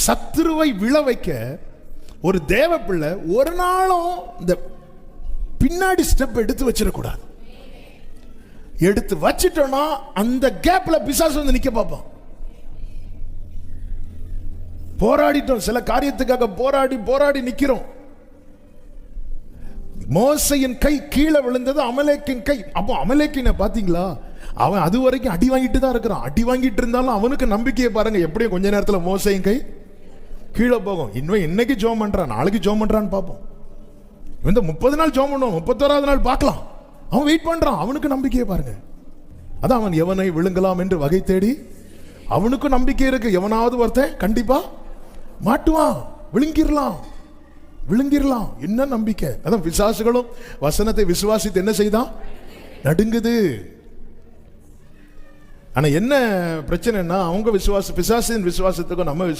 சத்துருவை விழ வைக்க ஒரு தேவ பிள்ளை ஒரு நாளும் இந்த பின்னாடி ஸ்டெப் எடுத்து வச்சிடக்கூடாது. எடுத்து வச்சிட்டோம்னா அந்த கேப்ல பிசாசு வந்து நிக்க பார்ப்பான். போராடிட்டோம், சில காரியத்துக்காக போராடி போராடி நிக்கிறோம். மோசையின் கை கீழே விழுந்தது, அமலேக்கின் கை. அப்போ அமலேக்கின பாத்தீங்களா, அவன் அது வரைக்கும் அடி வாங்கிட்டு தான் இருக்கிறான். அடி வாங்கிட்டு இருந்தாலும் அவனுக்கு நம்பிக்கையை பாருங்க, எப்படியும் கொஞ்ச நேரத்தில் மோசையின் கை கீழே போகும். இன்னும் இன்னைக்கு ஜோம் பண்றான், நாளைக்கு ஜோம் பண்றான்னு பார்ப்போம். இந்த 30 நாள் ஜோம் பண்ணுவோம், 31வது நாள் பார்க்கலாம். அவன் வெயிட் பண்றான், அவனுக்கு நம்பிக்கையை பாருங்க. அதான் அவன் எவனை விழுங்கலாம் என்று வகை தேடி, அவனுக்கும் நம்பிக்கை இருக்கு, எவனாவது ஒருத்தன் கண்டிப்பா மாட்டுவான், விழுங்கிடலாம் விழுங்கிடலாம். என்ன நம்பிக்கை. அதான் பிசாசுகளும் வசனத்தை விசுவாசித்து என்ன செய்தான், நடுங்குது. ஆனா என்ன பிரச்சனைன்னா, அவங்க பிசாசின் விசுவாசத்துக்கும் நம்ம